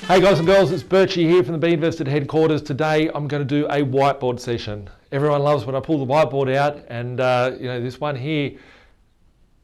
Hey guys and girls, it's Birchy here from the B.Invested headquarters. Today I'm going to do a whiteboard session. Everyone loves when I pull the whiteboard out, and this one here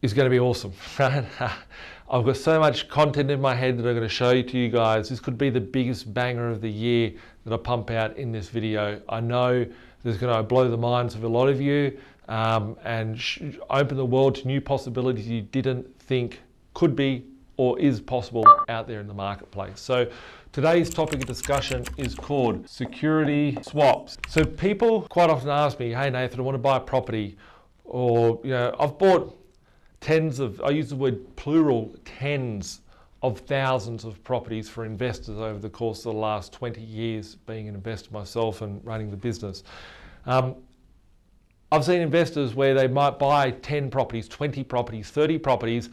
is going to be awesome. I've got so much content in my head that I'm going to show you to you guys. This could be the biggest banger of the year that I pump out in this video. I know this is going to blow the minds of a lot of you and open the world to new possibilities you didn't think could be or is possible out there in the marketplace. So today's topic of discussion is called security swaps. So people quite often ask me, hey Nathan, I want to buy a property, or I've bought I use the word plural, tens of thousands of properties for investors over the course of the last 20 years being an investor myself and running the business. I've seen investors where they might buy 10 properties, 20 properties, 30 properties,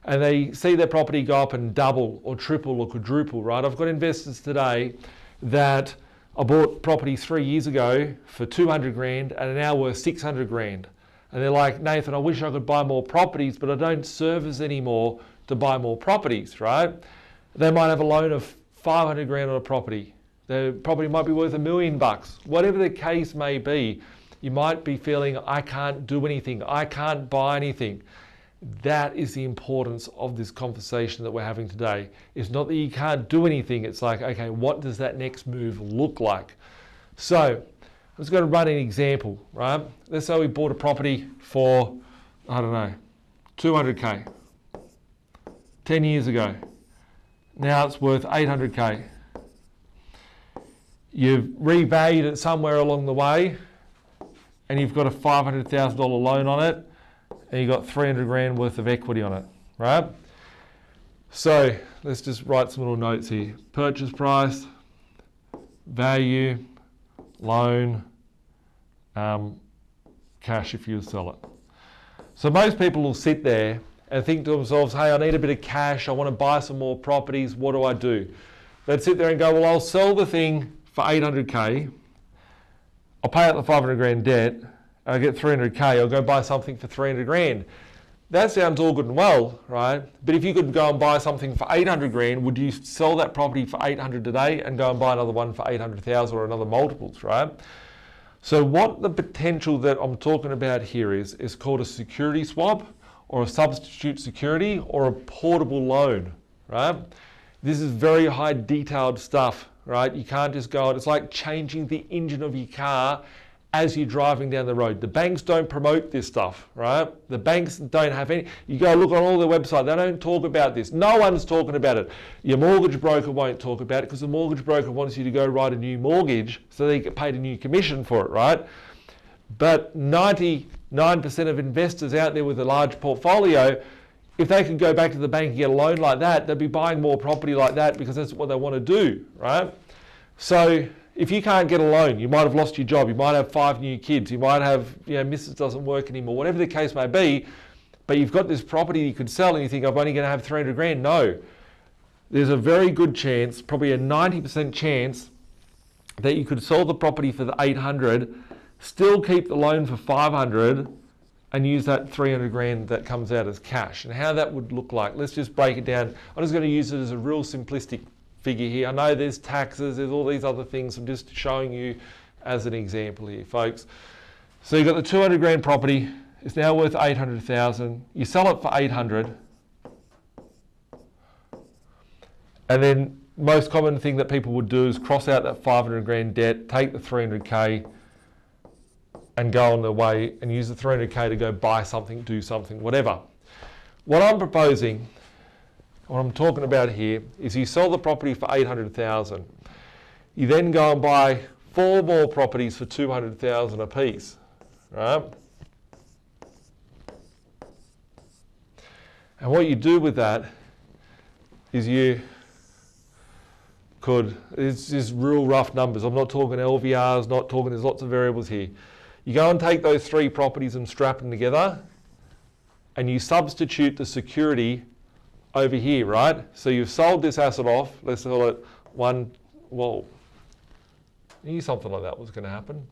and they see their property go up and double or triple or quadruple, right? I've got investors today that I bought property 3 years ago for 200 grand and are now worth 600 grand. And they're like, Nathan, I wish I could buy more properties, but I don't service anymore to buy more properties, right? They might have a loan of 500 grand on a property. Their property might be worth $1 million. Whatever the case may be, you might be feeling, I can't do anything. I can't buy anything. That is the importance of this conversation that we're having today. It's not that you can't do anything. It's like, okay, what does that next move look like? So I'm just going to run an example, right? Let's say we bought a property for, I don't know, 200K 10 years ago. Now it's worth 800K. You've revalued it somewhere along the way and you've got a $500,000 loan on it, and you've got 300 grand worth of equity on it, right? So let's just write some little notes here. Purchase price, value, loan, cash if you sell it. So most people will sit there and think to themselves, hey, I need a bit of cash. I want to buy some more properties. What do I do? They'd sit there and go, well, I'll sell the thing for 800K. I'll pay out the 500 grand debt. I get 300K, I'll go buy something for 300 grand. That sounds all good and well, right? But if you could go and buy something for 800 grand, would you sell that property for 800 today and go and buy another one for 800,000 or another multiples, right? So what the potential that I'm talking about here is called a security swap or a substitute security or a portable loan, right? This is very high detailed stuff, right? You can't just go, it's like changing the engine of your car as you're driving down the road. The banks don't promote this stuff, right? The banks don't have any, you go look on all their websites, they don't talk about this. No one's talking about it. Your mortgage broker won't talk about it because the mortgage broker wants you to go write a new mortgage so they get paid a new commission for it, right? But 99% of investors out there with a large portfolio, if they could go back to the bank and get a loan like that, they'd be buying more property like that because that's what they want to do, right? So if you can't get a loan, you might have lost your job, you might have 5 new kids, you might have, missus doesn't work anymore, whatever the case may be, but you've got this property you could sell and you think, I'm only going to have 300 grand. No, there's a very good chance, probably a 90% chance that you could sell the property for the 800, still keep the loan for 500 and use that 300 grand that comes out as cash. And how that would look like, let's just break it down. I'm just going to use it as a real simplistic figure here. I know there's taxes, there's all these other things. I'm just showing you as an example here, folks. So you've got the 200 grand property. It's now worth 800,000. You sell it for 800. And then most common thing that people would do is cross out that 500 grand debt, take the 300K and go on their way and use the 300K to go buy something, do something, whatever. What I'm proposing, what I'm talking about here is you sell the property for 800,000. You then go and buy 4 more properties for 200,000 a piece, right? And what you do with that is it's just real rough numbers. I'm not talking LVRs, not talking, there's lots of variables here. You go and take those 3 properties and strap them together and you substitute the security over here, right? So you've sold this asset off. Let's call it I knew something like that was going to happen.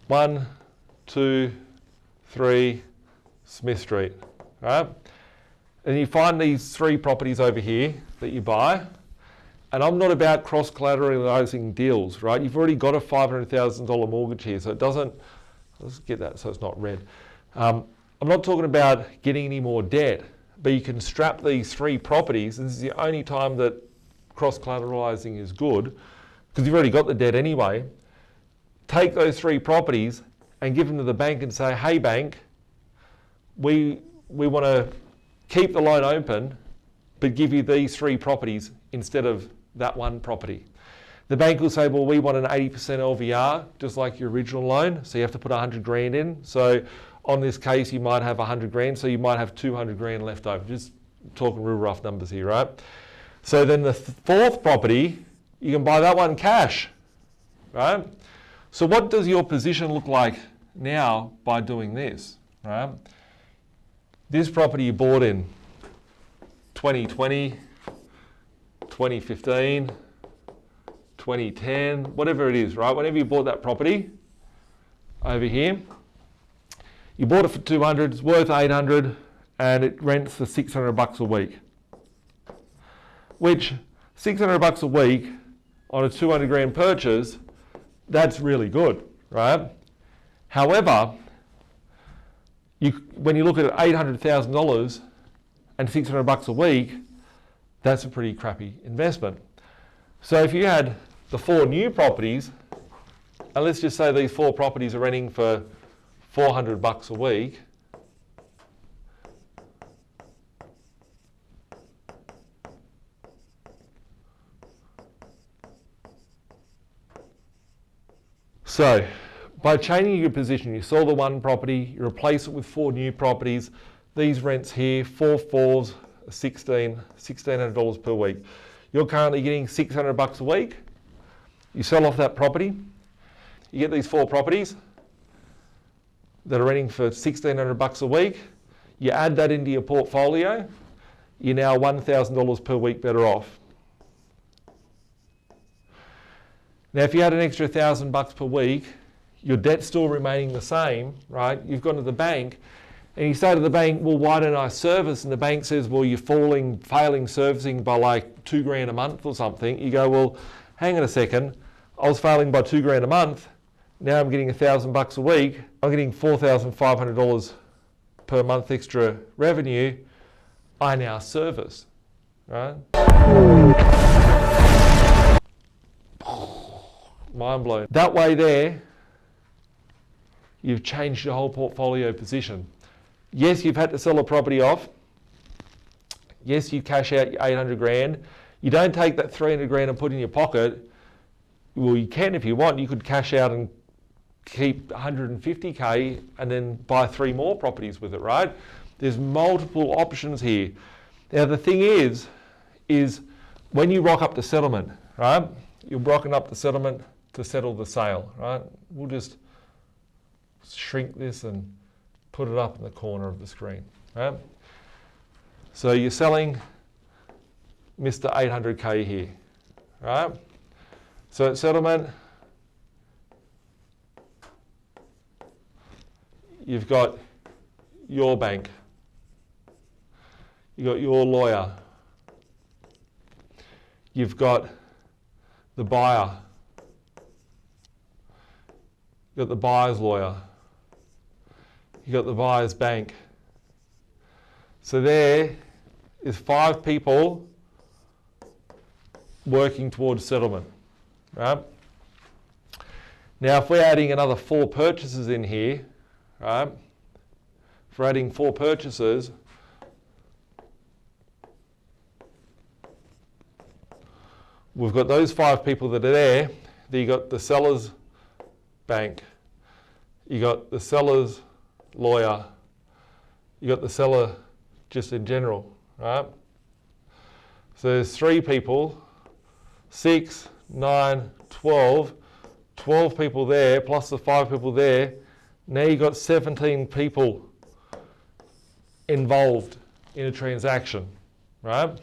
1, 2, 3, Smith Street, right? And you find these 3 properties over here that you buy. And I'm not about cross-collateralizing deals, right? You've already got a $500,000 mortgage here, so it doesn't, let's get that so it's not red. I'm not talking about getting any more debt, but you can strap these 3 properties. This is the only time that cross-collateralizing is good, because you've already got the debt anyway. Take those 3 properties and give them to the bank and say, hey bank, we want to keep the loan open, but give you these 3 properties instead of that 1 property. The bank will say, well, we want an 80% LVR, just like your original loan, so you have to put 100 grand in. So on this case, you might have 100 grand, so you might have 200 grand left over. Just talking real rough numbers here, right? So then the 4th property, you can buy that one cash, right? So what does your position look like now by doing this, right? This property you bought in 2020, 2015, 2010, whatever it is, right? Whenever you bought that property over here, you bought it for 200, it's worth 800, and it rents for 600 bucks a week. Which 600 bucks a week on a 200 grand purchase, that's really good, right? However, when you look at $800,000 and 600 bucks a week, that's a pretty crappy investment. So if you had the 4 new properties, and let's just say these 4 properties are renting for 400 bucks a week, so by changing your position, you sell the 1 property, you replace it with 4 new properties. These rents here, 4 4s, $1,600 per week. You're currently getting 600 bucks a week. You sell off that property. You get these 4 properties that are renting for 1,600 bucks a week. You add that into your portfolio. You're now $1,000 per week better off. Now, if you had an extra 1,000 bucks per week, your debt's still remaining the same, right? You've gone to the bank and you say to the bank, well, why don't I service? And the bank says, well, you're failing servicing by like 2 grand a month or something. You go, well, hang on a second. I was failing by 2 grand a month. Now I'm getting 1,000 bucks a week. I'm getting $4,500 per month extra revenue. I now service, right? Mind blown. That way there, you've changed your whole portfolio position. Yes, you've had to sell a property off. Yes, you cash out your 800 grand. You don't take that 300 grand and put in your pocket. Well, you can if you want. You could cash out and keep 150K and then buy 3 more properties with it, right? There's multiple options here. Now, the thing is when you rock up the settlement, right? You're rocking up the settlement to settle the sale, right? We'll just shrink this and put it up in the corner of the screen, right? So you're selling Mr. 800K here, right? So at settlement, you've got your bank, you've got your lawyer, you've got the buyer, you've got the buyer's lawyer, you've got the buyer's bank. So there is 5 people working towards settlement, right? Now, if we're adding another 4 purchases in here, right? If we're adding 4 purchases, we've got those 5 people that are there. Then you got the seller's bank, you got the seller's lawyer, you got the seller just in general, right? So there's 3 people, 6, 9, 12 people there, plus the 5 people there. Now you've got 17 people involved in a transaction, right?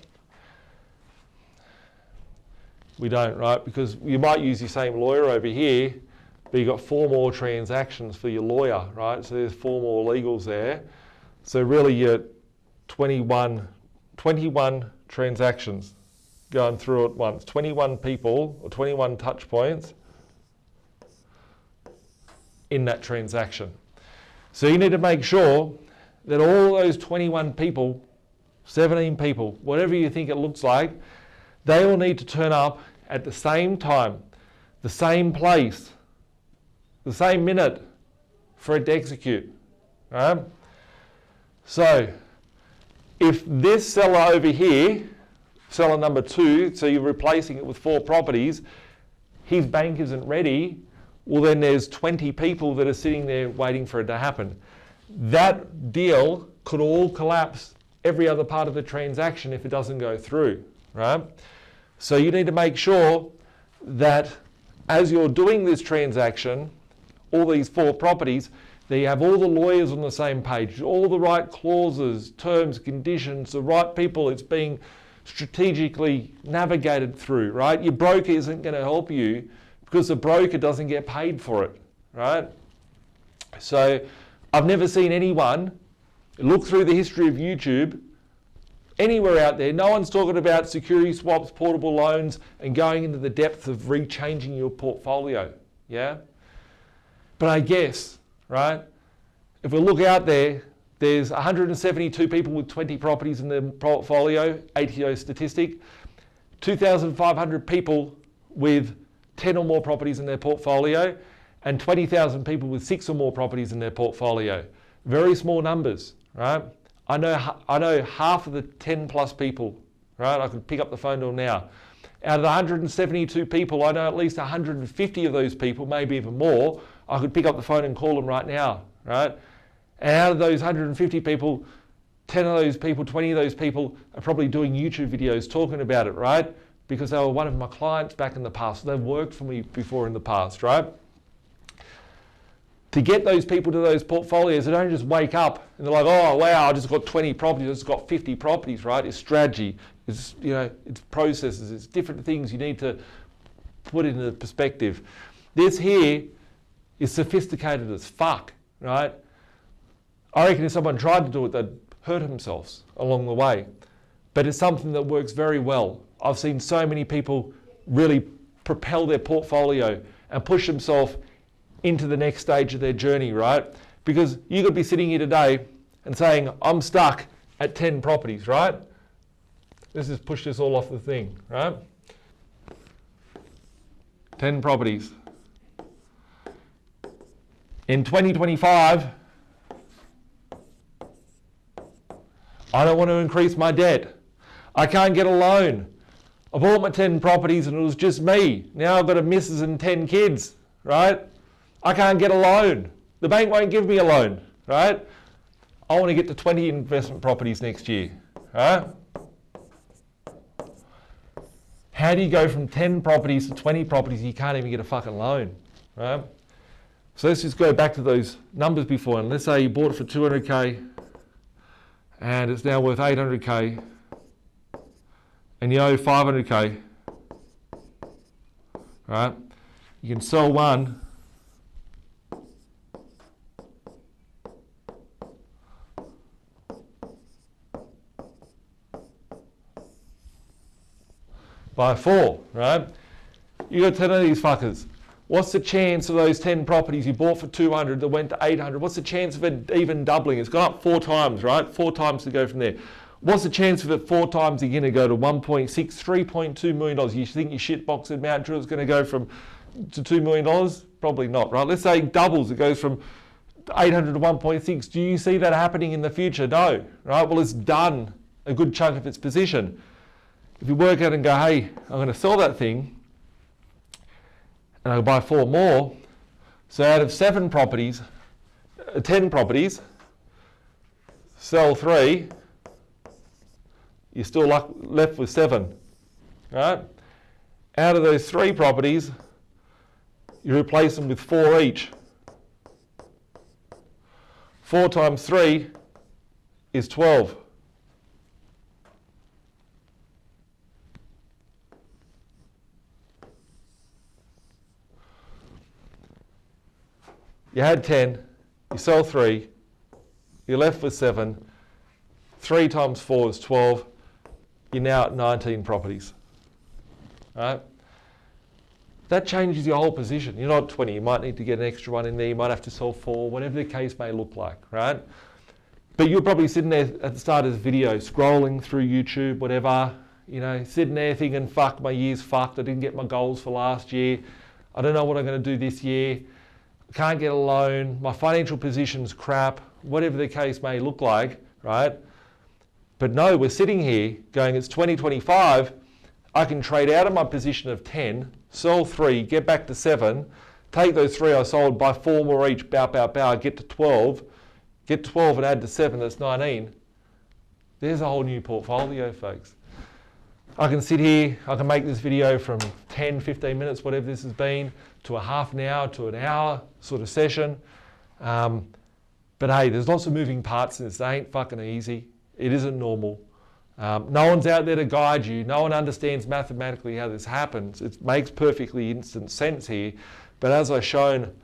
We don't, right? Because you might use your same lawyer over here, but you've got 4 more transactions for your lawyer, right? So there's 4 more legals there. So really you're 21 transactions going through at once, 21 people or 21 touch points in that transaction. So you need to make sure that all those 21 people, 17 people, whatever you think it looks like, they all need to turn up at the same time, the same place, the same minute for it to execute. Right? So if this seller over here, seller number 2, so you're replacing it with 4 properties, his bank isn't ready, well then there's 20 people that are sitting there waiting for it to happen. That deal could all collapse every other part of the transaction if it doesn't go through, right? So you need to make sure that as you're doing this transaction, all these 4 properties, that you have all the lawyers on the same page, all the right clauses, terms, conditions, the right people, it's being strategically navigated through, right? Your broker isn't going to help you because the broker doesn't get paid for it, right? So I've never seen anyone look through the history of YouTube anywhere out there. No one's talking about security swaps, portable loans, and going into the depth of rechanging your portfolio, yeah? But I guess, right, if we look out there, there's 172 people with 20 properties in their portfolio, ATO statistic, 2,500 people with 10 or more properties in their portfolio, and 20,000 people with 6 or more properties in their portfolio. Very small numbers, right? I know half of the 10 plus people, right? I could pick up the phone to them now. Out of the 172 people, I know at least 150 of those people, maybe even more, I could pick up the phone and call them right now, right? And out of those 150 people, 10 of those people, 20 of those people are probably doing YouTube videos talking about it, right? Because they were one of my clients back in the past. They've worked for me before in the past, right? To get those people to those portfolios, they don't just wake up and they're like, oh, wow, I just got 20 properties, I just got 50 properties, right? It's strategy, it's, you know, it's processes, it's different things you need to put into perspective. This here is sophisticated as fuck, right? I reckon if someone tried to do it, they'd hurt themselves along the way. But it's something that works very well. I've seen so many people really propel their portfolio and push themselves into the next stage of their journey, right? Because you could be sitting here today and saying, I'm stuck at 10 properties, right? Let's just push this all off the thing, right? 10 properties. In 2025, I don't want to increase my debt. I can't get a loan. I bought my 10 properties and it was just me. Now I've got a missus and 10 kids, right? I can't get a loan. The bank won't give me a loan, right? I want to get to 20 investment properties next year, right? How do you go from 10 properties to 20 properties you can't even get a fucking loan, right? So let's just go back to those numbers before, and let's say you bought it for 200K and it's now worth 800K and you owe 500K, right? You can sell one by 4, right? You got 10 of these fuckers. What's the chance of those 10 properties you bought for 200 that went to 800? What's the chance of it even doubling? It's gone up 4 times, right? 4 times to go from there. What's the chance of it 4 times again to go to 1.6, $3.2 million? You think your shitbox amount drill is going to go from to $2 million? Probably not, right? Let's say it doubles. It goes from 800 to 1.6. Do you see that happening in the future? No, right? Well, it's done a good chunk of its position. If you work out and go, hey, I'm going to sell that thing and I'll buy 4 more. So out of 7 properties, 10 properties, sell 3, you're still left with 7, right? Out of those 3 properties, you replace them with 4 each. 4 times 3 is 12. You had 10, you sell 3, you're left with 7. 3 times 4 is 12. You're now at 19 properties, right? That changes your whole position. You're not 20. You might need to get an extra one in there. You might have to sell 4, whatever the case may look like, right? But you're probably sitting there at the start of this video, scrolling through YouTube, whatever, you know, sitting there thinking, fuck, my year's fucked. I didn't get my goals for last year. I don't know what I'm going to do this year. I can't get a loan. My financial position's crap, whatever the case may look like, right? But no, we're sitting here going, it's 2025. I can trade out of my position of 10, sell 3, get back to 7, take those 3 I sold, buy 4 more each, bow, get to 12, get 12 and add to 7, that's 19. There's a whole new portfolio, folks. I can sit here, I can make this video from 10, 15 minutes, whatever this has been, to a half an hour, to an hour sort of session. But hey, there's lots of moving parts in this. They ain't fucking easy. It isn't normal. No one's out there to guide you. No one understands mathematically how this happens. It makes perfectly instant sense here. But as I've shown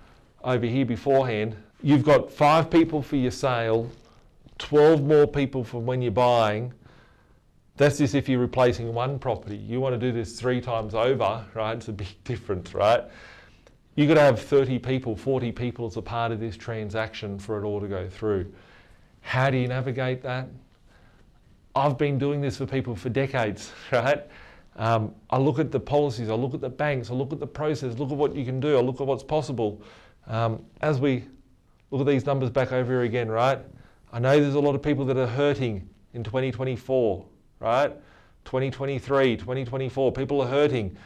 over here beforehand, you've got 5 people for your sale, 12 more people from when you're buying. That's just if you're replacing one property. You want to do this 3 times over, right? It's a big difference, right? You've got to have 30 people, 40 people as a part of this transaction for it all to go through. How do you navigate that? I've been doing this for people for decades, right? I look at the policies, I look at the banks, I look at the process, look at what you can do, I look at what's possible. As we look at these numbers back over here again, right? I know there's a lot of people that are hurting in 2024, right? 2023, 2024, people are hurting.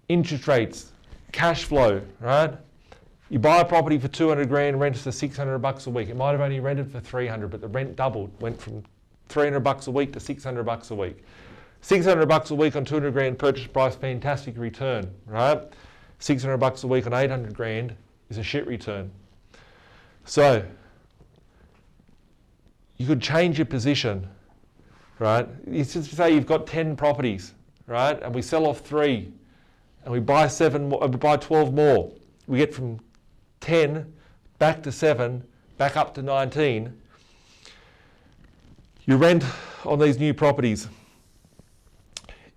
Interest rates, cash flow, right? You buy a property for 200 grand, rent for 600 bucks a week. It might have only rented for 300, but the rent doubled, went from 300 bucks a week to 600 bucks a week. 600 bucks a week on 200 grand purchase price, fantastic return, right? 600 bucks a week on 800 grand is a shit return. So you could change your position, right? It's just to say you've got 10 properties, right? And we sell off 3 and we buy 7 more, we buy 12 more. We get from 10 back to 7, back up to 19. Your rent on these new properties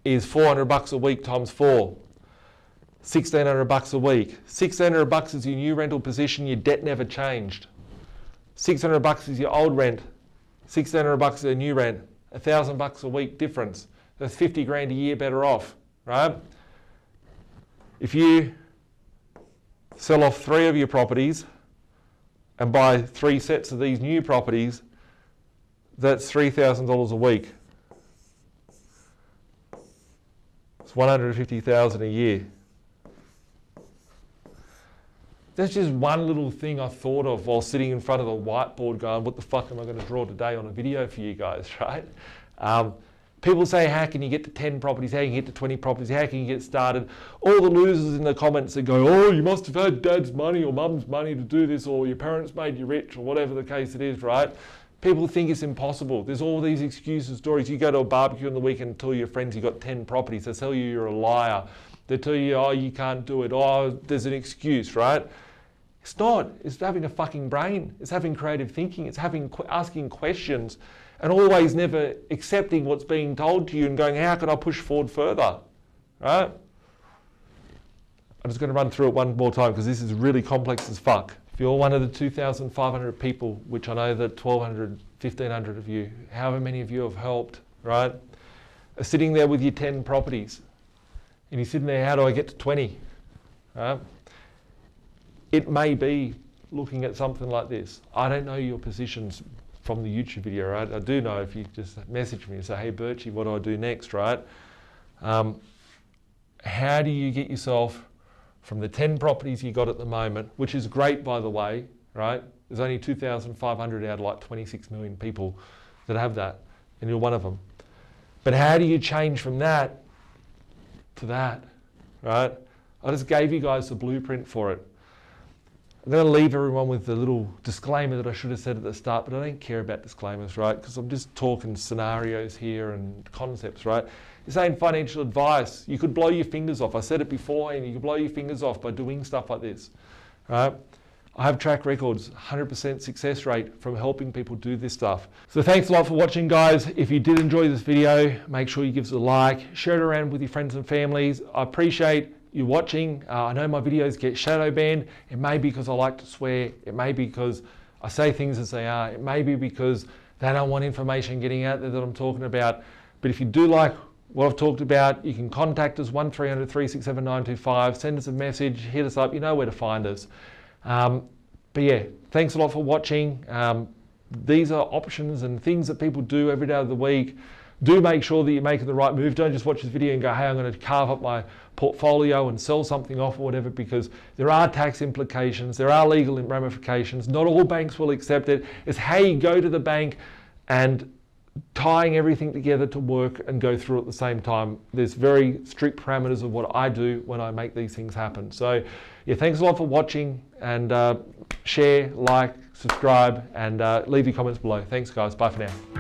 is 400 bucks a week times 4, 1,600 bucks a week. 1,600 bucks is your new rental position, your debt never changed. 600 bucks is your old rent, 1,600 bucks is a new rent, 1,000 bucks a week difference. That's 50 grand a year better off, right? If you sell off 3 of your properties and buy 3 sets of these new properties, that's $3,000 a week. It's $150,000 a year. That's just one little thing I thought of while sitting in front of the whiteboard going, what the fuck am I going to draw today on a video for you guys, right? People say, how can you get to 10 properties? How can you get to 20 properties? How can you get started? All the losers in the comments that go, oh, you must have had dad's money or mum's money to do this, or your parents made you rich, or whatever the case it is, right? People think it's impossible. There's all these excuses, stories. You go to a barbecue on the weekend and tell your friends you've got 10 properties. They tell you you're a liar. They tell you, oh, you can't do it. Oh, there's an excuse, right? It's not. It's having a fucking brain. It's having creative thinking. It's asking questions and always never accepting what's being told to you and going, how can I push forward further, right? I'm just going to run through it one more time because this is really complex as fuck. If you're one of the 2,500 people, which I know that 1,200, 1,500 of you, however many of you have helped, right, are sitting there with your 10 properties and you're sitting there, how do I get to 20, right? It may be looking at something like this. I don't know your positions from the YouTube video, right? I do know if you just message me and say, hey, Birchy, what do I do next, right? How do you get yourself from the 10 properties you got at the moment, which is great, by the way, right? There's only 2,500 out of like 26 million people that have that, and you're one of them. But how do you change from that to that, right? I just gave you guys the blueprint for it. I'm going to leave everyone with the little disclaimer that I should have said at the start, but I don't care about disclaimers, right? Because I'm just talking scenarios here and concepts, right? This ain't financial advice. You could blow your fingers off. I said it before, and you could blow your fingers off by doing stuff like this, right? I have track records, 100% success rate from helping people do this stuff. So thanks a lot for watching, guys. If you did enjoy this video, make sure you give us a like, share it around with your friends and families. I appreciate you watching. I know my videos get shadow banned. It may be because I like to swear. It may be because I say things as they are. It may be because they don't want information getting out there that I'm talking about. But if you do like what I've talked about, you can contact us 1300 367 925, send us a message, hit us up, you know where to find us. But yeah, thanks a lot for watching. These are options and things that people do every day of the week. Do make sure that you're making the right move. Don't just watch this video and go, hey, I'm going to carve up my portfolio and sell something off or whatever, because there are tax implications, there are legal ramifications. Not all banks will accept it. It's how you go to the bank and tying everything together to work and go through at the same time. There's very strict parameters of what I do when I make these things happen. So yeah, thanks a lot for watching, and share, like, subscribe, and leave your comments below. Thanks guys, bye for now.